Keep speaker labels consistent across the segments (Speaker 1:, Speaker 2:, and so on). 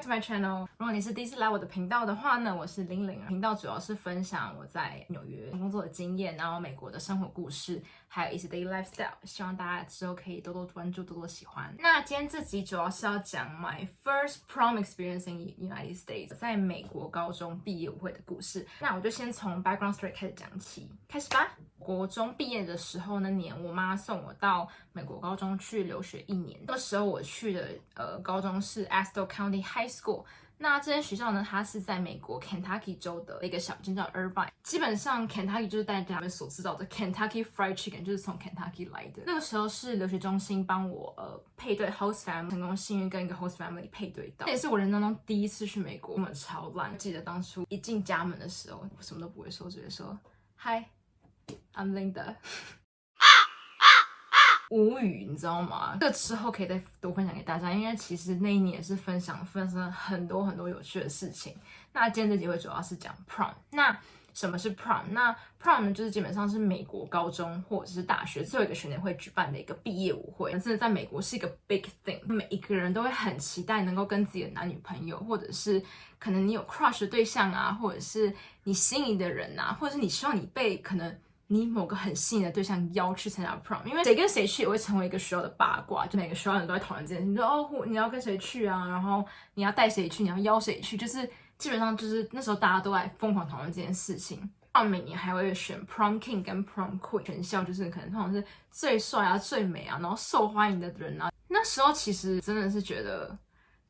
Speaker 1: to my channel。如果你是第一次来我的频道的话呢，我是玲玲。频道主要是分享我在纽约工作的经验，然后美国的生活故事，还有一些 daily lifestyle。希望大家之后可以多多关注，多多喜欢。那今天这集主要是要讲 my first prom experience in United States， 在美国高中毕业舞会的故事。那我就先从 background story 开始讲起，开始吧。国中毕业的时候那年，我妈送我到美国高中去留学1年。那时候我去的高中是 Estill County High School。那这间学校呢，它是在美国 Kentucky 州的一个小镇叫 Irvine。基本上 Kentucky 就是大家们所知道的 Kentucky Fried Chicken， 就是从 Kentucky 来的。那个时候是留学中心帮我配对 host family， 成功幸运跟一个 host family 配对到。这也是我人生中第一次去美国，我们超烂。记得当初一进家门的时候，我什么都不会说，只会说 Hi。I'm Linda 无语，你知道吗？这个之后可以再多分享给大家，因为其实那一年也是分享了很多有趣的事情。那今天这集会主要是讲 prom。那什么是 prom？ 那 prom 呢，就是基本上是美国高中或者是大学最后一个学年会举办的一个毕业舞会，真的在美国是一个 big thing， 每一个人都会很期待能够跟自己的男女朋友，或者是可能你有 crush 的对象啊，或者是你心仪的人啊，或者是你希望你被可能你某个很吸引的对象邀去参加 prom， 因为谁跟谁去也会成为一个学校的八卦，就每个学校人都在讨论这件事。你说哦，你要跟谁去啊？然后你要带谁去？你要邀谁去？就是基本上就是那时候大家都在疯狂讨论这件事情。每年还会选 prom king 跟 prom queen， 选校就是可能通常是最帅啊、最美啊，然后受欢迎的人啊。那时候其实真的是觉得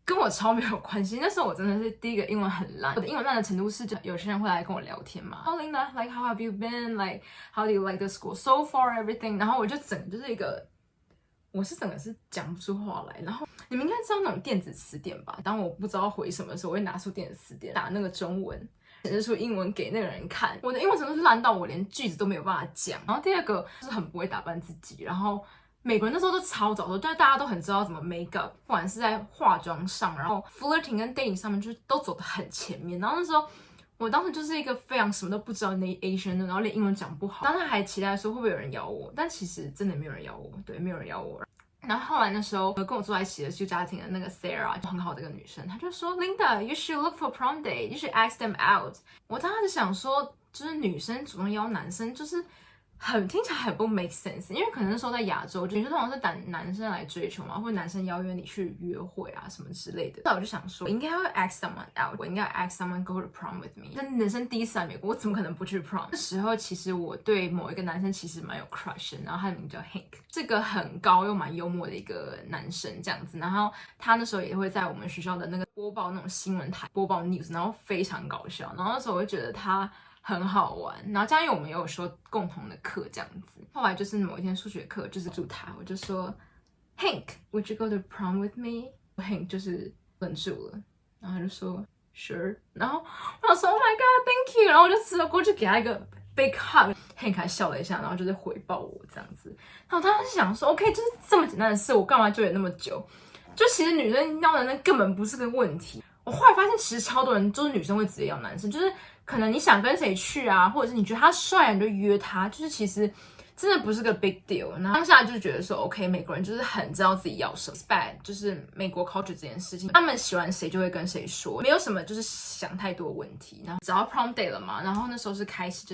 Speaker 1: 跟我超没有关系。那时候我真的是第一个英文很烂，我的英文烂的程度是，就有些人会来跟我聊天嘛。Oh Linda, like how have you been? Like how do you like the school so far? Everything. 然后我就整个就是一个，我是整个是讲不出话来。然后你们应该知道那种电子词典吧？当我不知道回什么的时候，我会拿出电子词典打那个中文，显示出英文给那个人看。我的英文程度是烂到我连句子都没有办法讲。然后第二个就是很不会打扮自己，然后美国人那时候都超早的，就是大家都很知道怎么 make up， 不管是在化妆上，然后 flirting 跟 dating 上面，就是都走得很前面。然后那时候，我当时就是一个非常什么都不知道的 Asian， 然后连英文讲不好，当时还期待说会不会有人邀我，但其实真的没有人邀我，对，没有人邀我。然后后来那时候跟我坐在一起的就家庭的那个 Sarah， 就很好的一个女生，她就说 Linda, you should look for prom date, you should ask them out。我当时想说，就是女生主动邀男生，就是听起来很不 make sense， 因为可能那时候在亚洲，女生通常是等男生来追求嘛，或者男生邀约你去约会啊什么之类的。那我就想说，我应该会 ask someone out， 我应该 ask someone go to prom with me。但人生第一次来美国，我怎么可能不去 prom？ 那时候其实我对某一个男生其实蛮有 crush 的，然后他的名叫 Hank， 这个很高又蛮幽默的一个男生这样子。然后他那时候也会在我们学校的那个播报那种新闻台播报 news， 然后非常搞笑。然后那时候我就觉得他很好玩，然后加上因为我们也有说共同的课这样子。后来就是某一天数学课，就是住他，我就说 Hank, would you go to prom with me? Hank 就是愣住了，然后他就说 Sure。然后我想说 Oh my God, thank you。然后我就直接过去给他一个 big hug。Hank 还笑了一下，然后就是回报我这样子。然后他就想说 OK， 就是这么简单的事，我干嘛纠结那么久？就其实女生要男生根本不是个问题。我后来发现，其实超多人就是女生会直接要男生，就是可能你想跟谁去啊，或者是你觉得他帅，你就约他，就是其实真的不是个 big deal。然后当下就觉得说 ，OK， 美国人就是很知道自己要什么 ，respect 就是美国 culture 这件事情，他们喜欢谁就会跟谁说，没有什么就是想太多问题。然后只要 prom day 了嘛，然后那时候是开始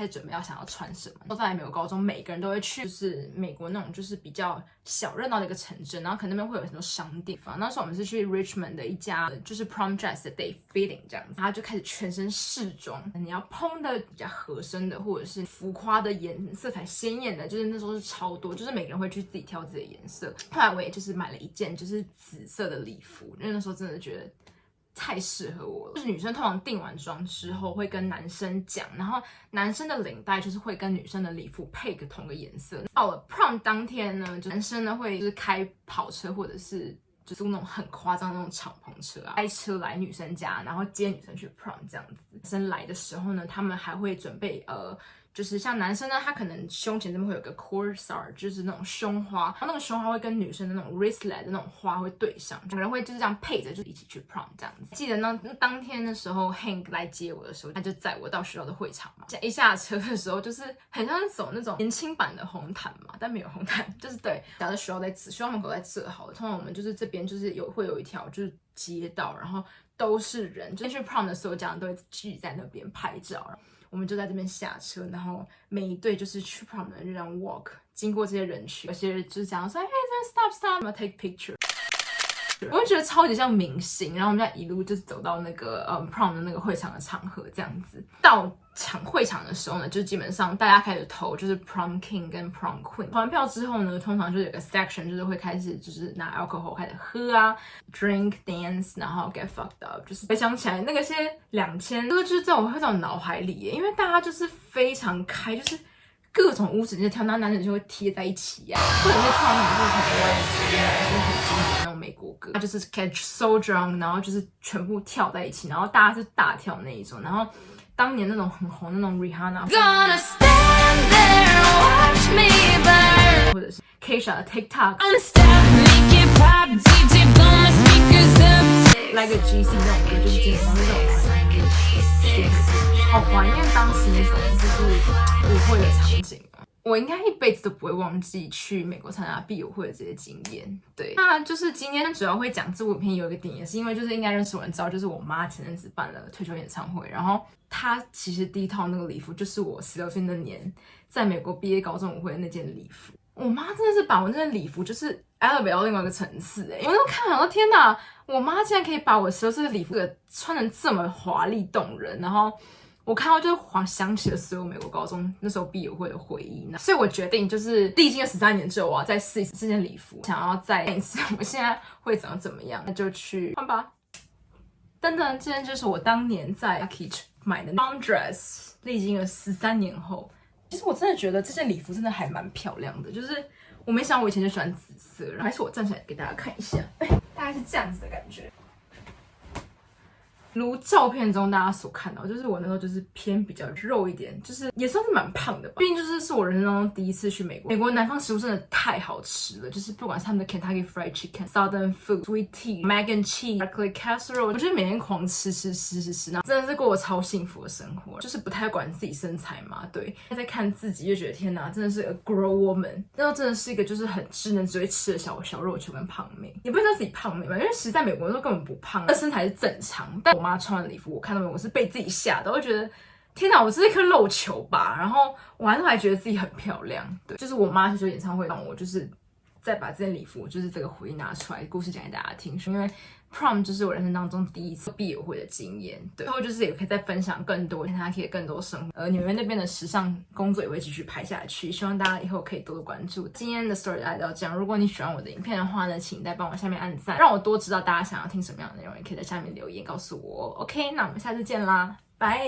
Speaker 1: 准备要想要穿什么。都在美国高中，每个人都会去，就是美国那种就是比较小热闹的一个城镇，然后可能那边会有很多商店。那时候我们是去 Richmond 的一家就是 prom dress 的 day fitting 这样子，他就开始全身试装，你要蓬的比较合身的，或者是浮夸的色彩鲜艳的，就是那时候是超多，就是每个人会去自己挑自己的颜色。后来我也就是买了一件就是紫色的礼服，因为那时候真的觉得太适合我了。就是女生通常定完妆之后会跟男生讲，然后男生的领带就是会跟女生的礼服配个同个颜色。到了 prom 当天呢，就男生呢会就是开跑车或者是就租那种很夸张的那种敞篷车啊，开车来女生家，然后接女生去 prom 这样子。男生来的时候呢，他们还会准备就是像男生呢，他可能胸前这边会有个 corsage， 就是那种胸花，然后那个胸花会跟女生的那种 wristlet 的那种花会对上，两个人会就是这样配着，就一起去 prom 这样子。记得呢，当天的时候 Hank 来接我的时候，他就载我到学校的会场嘛。一下车的时候，就是很像是走那种年轻版的红毯嘛，但没有红毯，就是对，假如学校门口在这好了，通常我们就是这边就是会有一条就是街道，然后都是人，就去 prom 的所有家长都会聚在那边拍照。我们就在这边下车，然后每一对就是去 prom 的人就这样 walk， 经过这些人群，有些人就是讲说，嘿，这 stop， 我们 take picture。我就觉得超级像明星，然后我们就一路就是走到那个prom 的那个会场的场合这样子。到会场的时候呢，就基本上大家开始投就是 prom king 跟 prom queen。投完票之后呢，通常就是有个 section 就是会开始就是拿 alcohol 开始喝啊 ，drink dance， 然后 get fucked up。就是回想起来那个些2000，就是在我脑海里耶，因为大家就是非常开，就是各种舞者就跳，那男生就会贴在一起呀、或者是跳那种就是很歪曲啊，就是很经典那种美国歌，他就是 get so drunk， 然后就是全部跳在一起，然后大家是大跳那一种，然后当年那种很红的那种 Rihanna， 或者是 Kesha 的 TikTok， Like a GC 那种歌，就是基本上是那种好怀念当时那种就是舞会的场景啊！我应该一辈子都不会忘记去美国参加毕友会的这些经验。对，那就是今天主要会讲这部影片有一个点，也是因为就是应该认识我人知道，就是我妈前阵子办了退休演唱会，然后她其实第一套那个礼服就是我16岁那年在美国毕业高中舞会的那件礼服。我妈真的是把我那件礼服就是 elevate 到另外一个层次我那时候看，我说天哪，我妈竟然可以把我16岁的礼服给穿成这么华丽动人，然后我看到就想起了所有美国高中那时候毕业会的回忆，所以我决定就是历经了13年之后，我要再试一次这件礼服，想要再看一次我现在会长怎么样，那就去换吧。等等，这件就是我当年在 Lucky 买的 prom dress， 历经了13年后。其实我真的觉得这件礼服真的还蛮漂亮的，就是我没想到我以前就喜欢紫色，还是我站起来给大家看一下，大概是这样子的感觉。如照片中大家所看到，就是我那时候就是偏比较肉一点，就是也算是蛮胖的吧。毕竟是我人生当中第一次去美国，美国南方食物真的太好吃了，就是不管是他们的 Kentucky Fried Chicken、Southern Food、Sweet Tea、Mac and Cheese、Broccoli Casserole， 我就是每天狂吃，然后真的是过我超幸福的生活，就是不太管自己身材嘛，对。在看自己就觉得天哪，真的是 a grow woman， 那时候真的是一个就是很稚嫩只会吃的小肉球跟胖妹，也不知道自己胖妹嘛，因为其实在美国那时候根本不胖，那身材是正常，但我妈穿的礼服，我看到我是被自己吓到，我就觉得天哪，我是一颗肉球吧？然后我还觉得自己很漂亮。对，就是我妈去做演唱会，让我就是再把这件礼服，就是这个回忆拿出来，故事讲给大家听。因为 prom 就是我人生当中第一次毕业会的经验。对，然后就是也可以再分享更多，大家可以更多生活。纽约那边的时尚工作也会继续拍下去，希望大家以后可以多多关注。今天的 story 来到这样，如果你喜欢我的影片的话呢，请再帮我下面按赞，让我多知道大家想要听什么样的内容，也可以在下面留言告诉我。OK， 那我们下次见啦，拜。